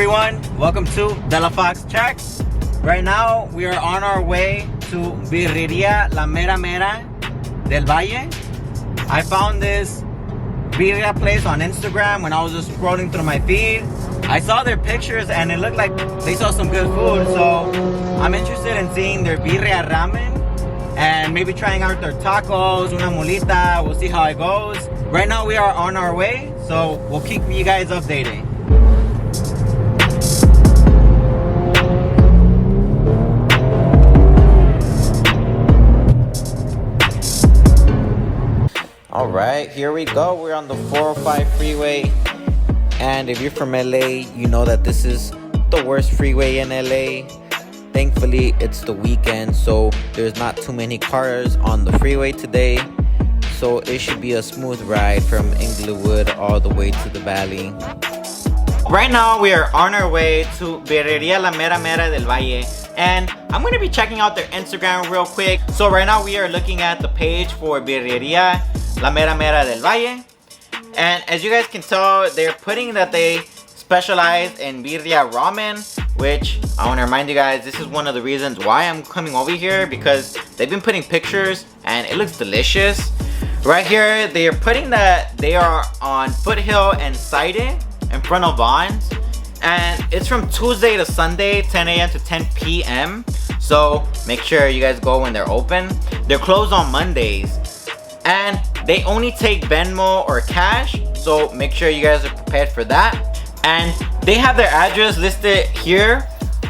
everyone, welcome to De La Fox Tracks. Right now we are on our way to Birrieria La Mera Del Valle. I found this birria place on Instagram when I was just scrolling through my feed. I saw their pictures and it looked like they saw some good food, so I'm interested in seeing their Birria Ramen and maybe trying out their tacos, una mulita. We'll see how it goes. Right now we are on our way, so we'll keep you guys updated. All right, here we go. We're on the 405 freeway. And if you're from LA, you know that this is the worst freeway in LA. Thankfully, it's the weekend, so there's not too many cars on the freeway today. So it should be a smooth ride from Inglewood all the way to the valley. Right now, we are on our way to Birrieria La Mera Del Valle. And I'm going to be checking out their Instagram real quick. So right now, we are looking at the page for Birrieria La Mera del Valle. And as you guys can tell, they're putting that they specialize in Birria Ramen, which I want to remind you guys, this is one of the reasons why I'm coming over here, because they've been putting pictures and it looks delicious. Right here, they are putting that they are on Foothill and Sided in front of Vaughn's. And it's from Tuesday to Sunday, 10 a.m. to 10 p.m. So make sure you guys go when they're open. They're closed on Mondays. And they only take Venmo or cash, so make sure you guys are prepared for that. And they have their address listed here,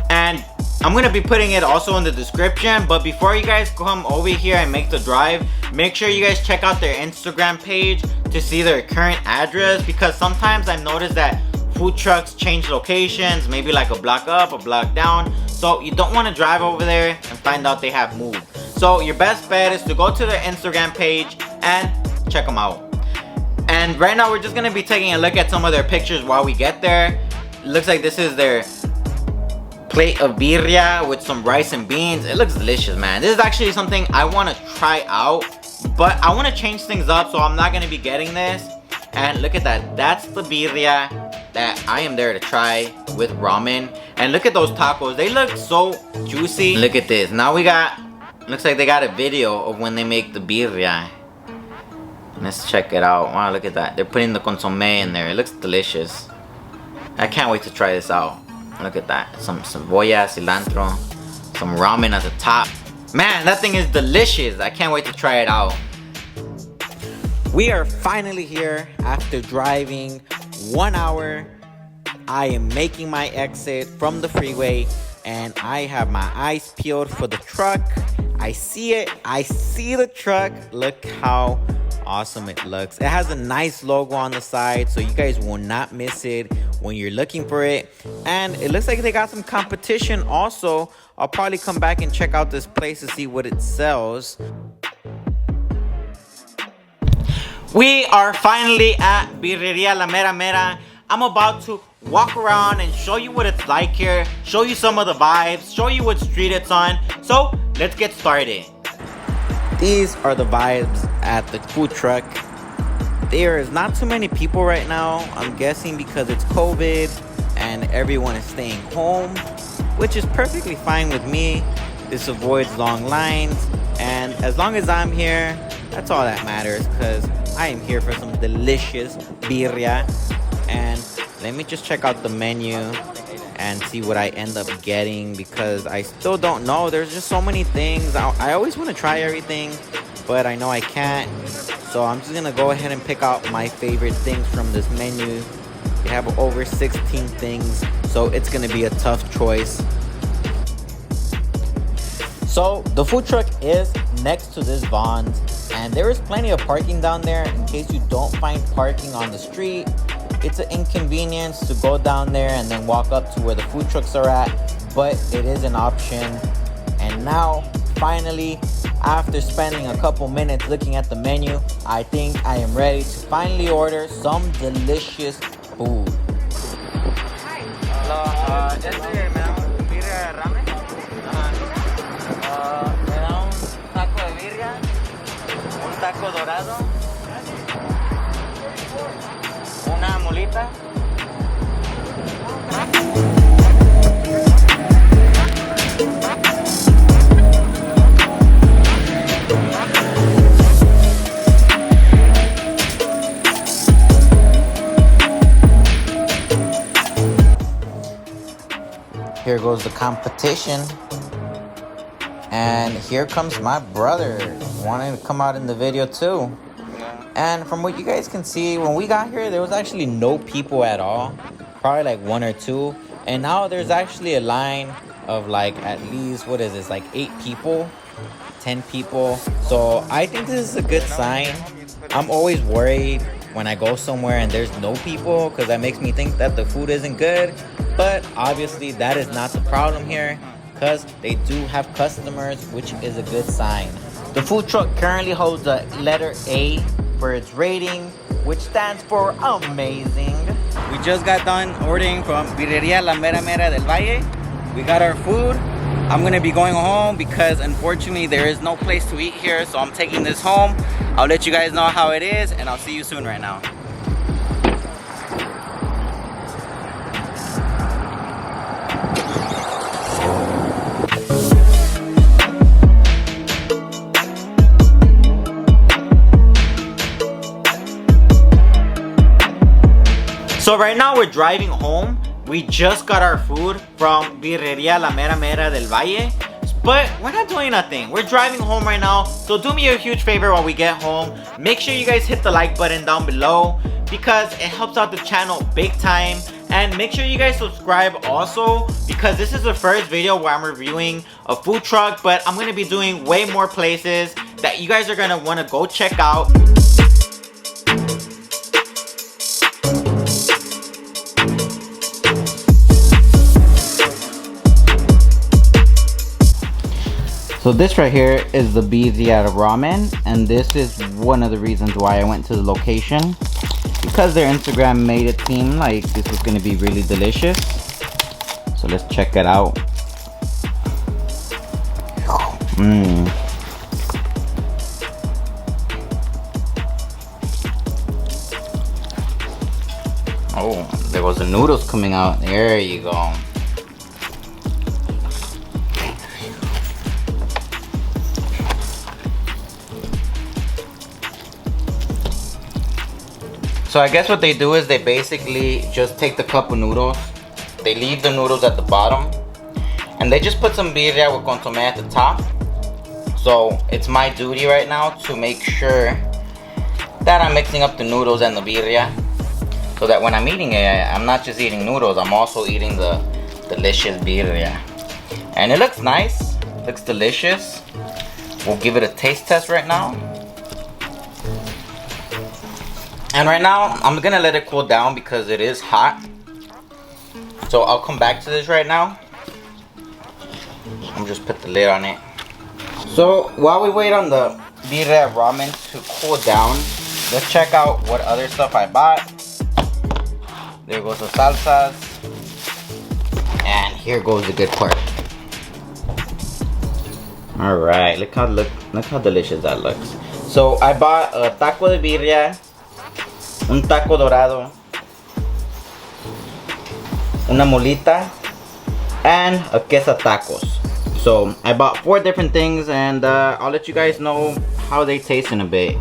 and I'm gonna be putting it also in the description. But before you guys come over here and make the drive, make sure you guys check out their Instagram page to see their current address, because sometimes I've noticed that food trucks change locations, maybe like a block up, a block down. So you don't want to drive over there and find out they have moved. So your best bet is to go to their Instagram page and check them out. And right now we're just going to be taking a look at some of their pictures while we get there. It looks like this is their plate of birria with some rice and beans. It looks delicious, man. This is actually something I want to try out, but I want to change things up, so I'm not going to be getting this. And look at that. That's the birria that I am there to try with ramen. And look at those tacos. They look so juicy. Look at this. Now we got, looks like they got a video of when they make the birria. Let's check it out. Wow, look at that. They're putting the consomme in there. It looks delicious. I can't wait to try this out. Look at that. Some cebolla, cilantro, some ramen at the top. Man, that thing is delicious. I can't wait to try it out. We are finally here after driving 1 hour. I am making my exit from the freeway and I have my eyes peeled for the truck. I see it. I see the truck. Look how awesome it looks. It has a nice logo on the side, so you guys will not miss it when you're looking for it. And it looks like they got some competition also. I'll probably come back and check out this place to see what it sells. We are finally at Birrieria La Mera. I'm about to walk around and show you what it's like here, show you some of the vibes, show you what street it's on. So let's get started. These are the vibes at the food truck. There is not too many people right now. I'm guessing because it's COVID and everyone is staying home, which is perfectly fine with me. This avoids long lines, and as long as I'm here, that's all that matters, because I am here for some delicious birria. And let me just check out the menu and see what I end up getting, because I still don't know. There's just so many things. I always want to try everything, but I know I can't. So I'm just gonna go ahead and pick out my favorite things from this menu. They have over 16 things, so it's gonna be a tough choice. So the food truck is next to this Vaughn's, and there is plenty of parking down there in case you don't find parking on the street. It's an inconvenience to go down there and then walk up to where the food trucks are at, but it is an option. And now, finally, after spending a couple minutes looking at the menu, I think I am ready to finally order some delicious food. Hello, birria ramen. Me da un taco de birria, un taco dorado, una molita. Here goes the competition. And here comes my brother, wanting to come out in the video too. And from what you guys can see, when we got here, there was actually no people at all. Probably like 1 or 2. And now there's actually a line of like at least, what is this, like 8 people, 10 people. So I think this is a good sign. I'm always worried when I go somewhere and there's no people, because that makes me think that the food isn't good. But obviously that is not the problem here, because they do have customers, which is a good sign. The food truck currently holds a letter A for its rating, which stands for amazing. We just got done ordering from Birrieria La Mera Del Valle. We got our food. I'm gonna be going home because unfortunately there is no place to eat here, so I'm taking this home. I'll let you guys know how it is, and I'll see you soon right now. So right now we're driving home. We just got our food from Birreria La Mera Del Valle, but we're not doing nothing. We're driving home right now. So do me a huge favor while we get home. Make sure you guys hit the like button down below, because it helps out the channel big time. And make sure you guys subscribe also, because this is the first video where I'm reviewing a food truck, but I'm gonna be doing way more places that you guys are gonna wanna go check out. So this right here is the Birria Ramen, and this is one of the reasons why I went to the location, because their Instagram made it seem like this was going to be really delicious. So let's check it out. Oh, there was the noodles coming out. There you go. So I guess what they do is they basically just take the cup of noodles, they leave the noodles at the bottom, and they just put some birria with consomme at the top. So it's my duty right now to make sure that I'm mixing up the noodles and the birria, so that when I'm eating it, I'm not just eating noodles, I'm also eating the delicious birria. And it looks nice, looks delicious. We'll give it a taste test right now. And right now, I'm gonna let it cool down because it is hot. So I'll come back to this right now. I'm just put the lid on it. So while we wait on the Birria ramen to cool down, let's check out what other stuff I bought. There goes the salsas. And here goes the good part. Alright, look how delicious that looks. So I bought a taco de birria, un taco dorado, una molita, and a queso tacos. So I bought 4 different things, and I'll let you guys know how they taste in a bit.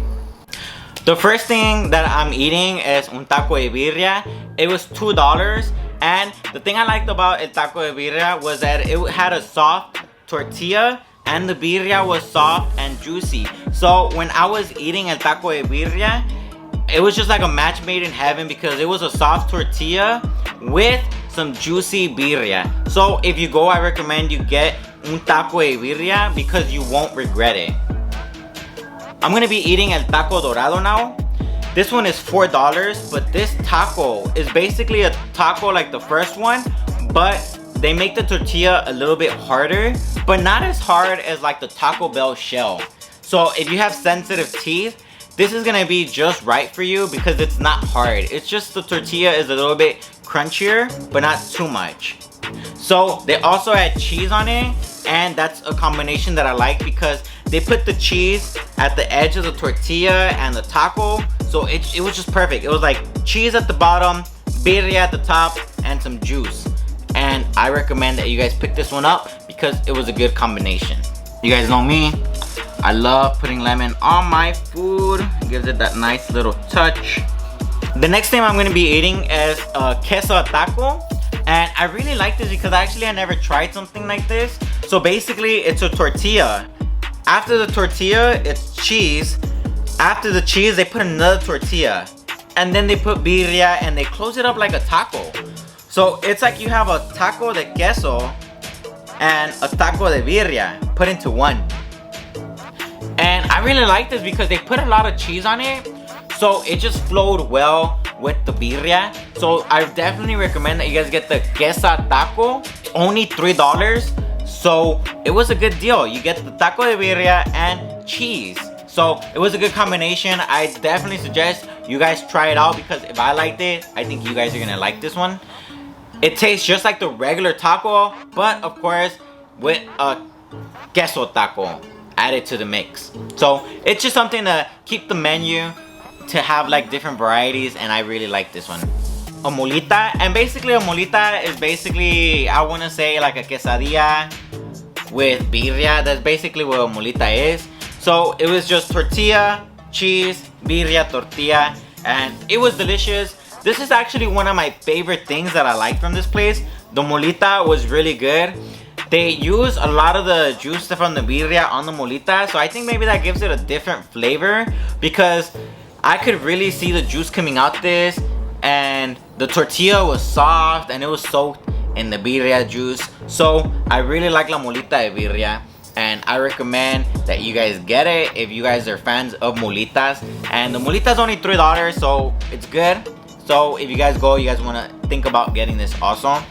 The first thing that I'm eating is un taco de birria. It was $2, and the thing I liked about el taco de birria was that it had a soft tortilla, and the birria was soft and juicy. So when I was eating el taco de birria, it was just like a match made in heaven, because it was a soft tortilla with some juicy birria. So if you go, I recommend you get un taco de birria because you won't regret it. I'm gonna be eating el taco dorado now. This one is $4, but this taco is basically a taco like the first one, but they make the tortilla a little bit harder, but not as hard as like the Taco Bell shell. So if you have sensitive teeth, this is gonna be just right for you because it's not hard. It's just the tortilla is a little bit crunchier, but not too much. So they also add cheese on it, and that's a combination that I like because they put the cheese at the edge of the tortilla and the taco. So it was just perfect. It was like cheese at the bottom, birria at the top, and some juice. And I recommend that you guys pick this one up because it was a good combination. You guys know me, I love putting lemon on my food. It gives it that nice little touch. The next thing I'm gonna be eating is a queso taco. And I really like this because actually I never tried something like this. So basically it's a tortilla. After the tortilla, it's cheese. After the cheese, they put another tortilla. And then they put birria and they close it up like a taco. So it's like you have a taco de queso and a taco de birria put into one. And I really like this because they put a lot of cheese on it. So it just flowed well with the birria. So I definitely recommend that you guys get the queso taco. Only $3. So it was a good deal. You get the taco de birria and cheese. So it was a good combination. I definitely suggest you guys try it out because if I liked it, I think you guys are gonna like this one. It tastes just like the regular taco, but of course with a queso taco added to the mix. So it's just something to keep the menu, to have like different varieties, and I really like this one. A molita, and basically a molita is basically, I want to say like a quesadilla with birria. That's basically what a molita is. So it was just tortilla, cheese, birria, tortilla, and it was delicious. This is actually one of my favorite things that I like from this place. The molita was really good. They use a lot of the juice from the birria on the molita, so I think maybe that gives it a different flavor because I could really see the juice coming out this, and the tortilla was soft and it was soaked in the birria juice. So I really like la molita de birria, and I recommend that you guys get it if you guys are fans of molitas. And the molita is only $3, so it's good. So if you guys go, you guys want to think about getting this also.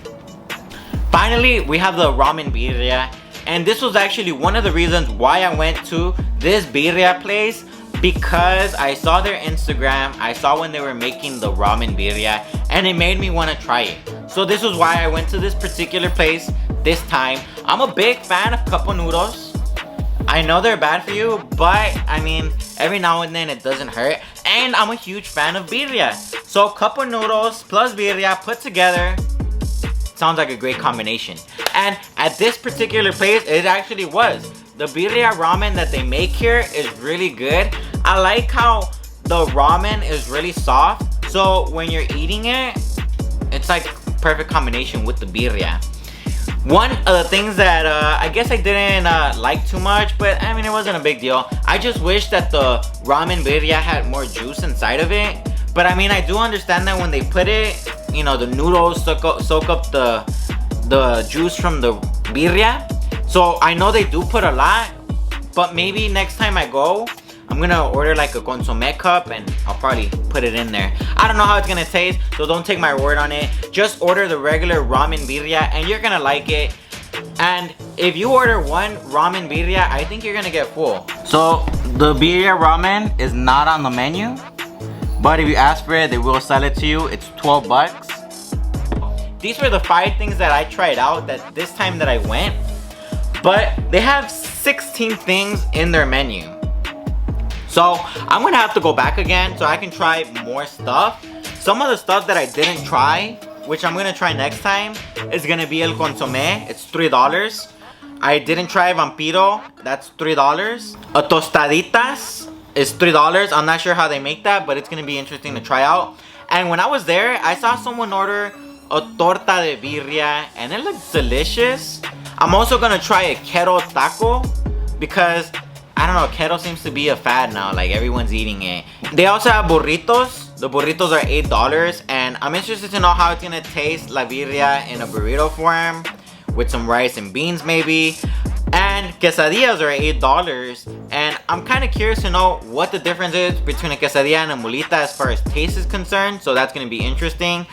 Finally, we have the ramen birria, and this was actually one of the reasons why I went to this birria place, because I saw their Instagram, I saw when they were making the ramen birria, and it made me want to try it. So this was why I went to this particular place this time. I'm a big fan of cup noodles. I know they're bad for you, but I mean, every now and then it doesn't hurt. And I'm a huge fan of birria. So cup noodles plus birria put together sounds like a great combination. And at this particular place, it actually was. The birria ramen that they make here is really good. I like how the ramen is really soft. So when you're eating it, it's like perfect combination with the birria. One of the things that I guess I didn't like too much, but I mean, it wasn't a big deal. I just wish that the ramen birria had more juice inside of it. But I mean, I do understand that when they put it, you know, the noodles soak up the juice from the birria. So I know they do put a lot, but maybe next time I go, I'm gonna order like a consomme cup and I'll probably put it in there. I don't know how it's gonna taste, so don't take my word on it. Just order the regular ramen birria and you're gonna like it. And if you order one ramen birria, I think you're gonna get full. So the birria ramen is not on the menu, but if you ask for it, they will sell it to you. It's 12 bucks. These were the 5 things that I tried out that this time that I went. But they have 16 things in their menu. So I'm gonna have to go back again so I can try more stuff. Some of the stuff that I didn't try, which I'm gonna try next time, is gonna be el consomme. It's $3. I didn't try vampiro. That's $3. A tostaditas is $3. I'm not sure how they make that, but it's gonna be interesting to try out. And when I was there, I saw someone order a torta de birria and it looked delicious. I'm also gonna try a keto taco because I don't know, keto seems to be a fad now, like everyone's eating it. They also have burritos. The burritos are $8, and I'm interested to know how it's gonna taste la birria in a burrito form with some rice and beans maybe. And quesadillas are $8, and I'm kind of curious to know what the difference is between a quesadilla and a molita as far as taste is concerned, so that's gonna be interesting.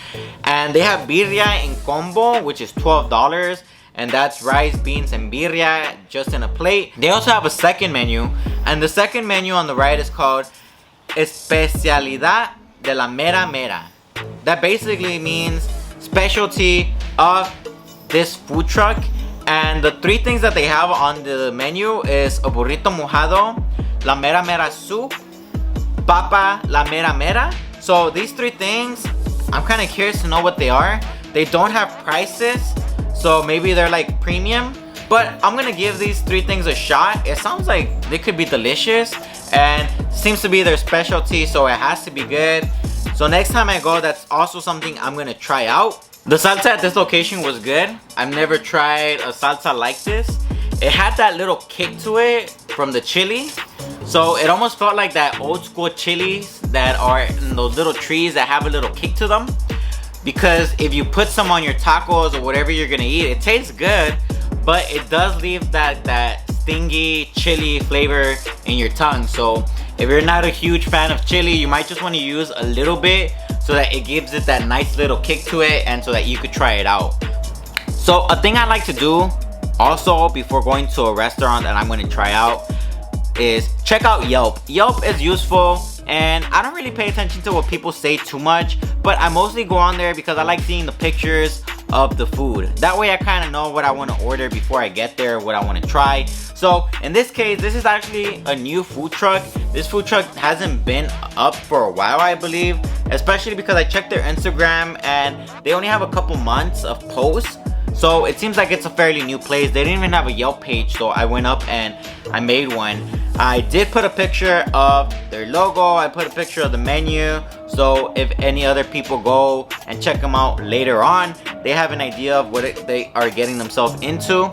And they have birria in combo, which is $12, and that's rice, beans, and birria just in a plate. They also have a second menu, and the second menu on the right is called Especialidad de la Mera Mera. That basically means specialty of this food truck. And the 3 things that they have on the menu is a burrito mojado, la Mera Mera soup, papa la Mera Mera. So these 3 things, I'm kind of curious to know what they are. They don't have prices, so maybe they're like premium, but I'm gonna give these 3 things a shot. It sounds like they could be delicious and seems to be their specialty, so it has to be good. So next time I go, that's also something I'm gonna try out. The salsa at this location was good. I've never tried a salsa like this. It had that little kick to it from the chili. So it almost felt like that old school chilies that are in those little trees that have a little kick to them. Because if you put some on your tacos or whatever you're gonna eat, it tastes good, but it does leave that stingy chili flavor in your tongue. So if you're not a huge fan of chili, you might just want to use a little bit so that it gives it that nice little kick to it and so that you could try it out. So a thing I like to do also before going to a restaurant that I'm going to try out is check out Yelp. Yelp is useful, and I don't really pay attention to what people say too much, but I mostly go on there because I like seeing the pictures of the food. That way I kind of know what I want to order before I get there, what I want to try. So in this case, this is actually a new food truck. This food truck hasn't been up for a while, I believe, especially because I checked their Instagram and they only have a couple months of posts. So it seems like it's a fairly new place. They didn't even have a Yelp page, so I went up and I made one. I did put a picture of their logo. I put a picture of the menu, so if any other people go and check them out later on, they have an idea of what they are getting themselves into.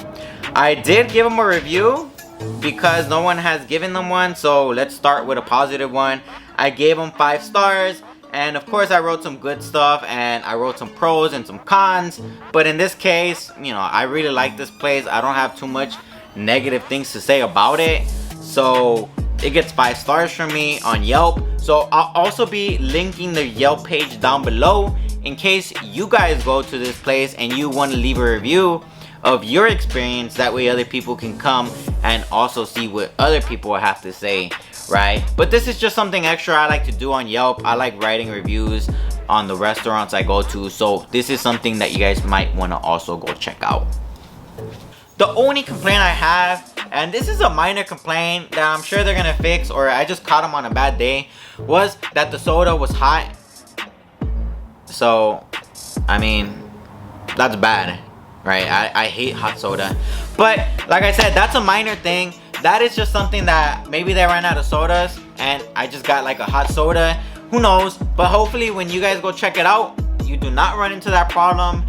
I did give them a review because no one has given them one, so let's start with a positive one. I gave them 5 stars. And of course I wrote some good stuff and I wrote some pros and some cons. But in this case, you know, I really like this place. I don't have too much negative things to say about it. So it gets 5 stars from me on Yelp. So I'll also be linking the Yelp page down below in case you guys go to this place and you want to leave a review of your experience. That way other people can come and also see what other people have to say, right? But this is just something extra I like to do on Yelp. I like writing reviews on the restaurants I go to, so this is something that you guys might want to also go check out. The only complaint I have, and this is a minor complaint that I'm sure they're gonna fix, or I just caught them on a bad day, was that the soda was hot. So I mean, that's bad, right? I hate hot soda. But like I said, that's a minor thing. That is just something that maybe they ran out of sodas and I just got like a hot soda. Who knows? But hopefully when you guys go check it out, you do not run into that problem.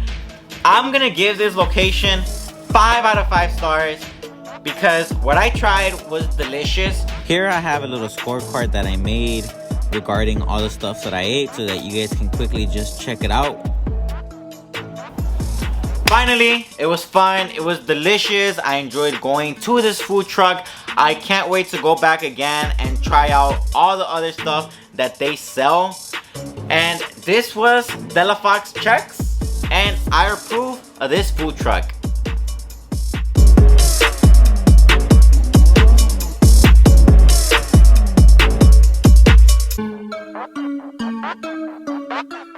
I'm gonna give this location 5 out of 5 stars because what I tried was delicious. Here I have a little scorecard that I made regarding all the stuff that I ate so that you guys can quickly just check it out. Finally, it was fun. It was delicious. I enjoyed going to this food truck. I can't wait to go back again and try out all the other stuff that they sell. And this was Delafox Checks, and I approve of this food truck.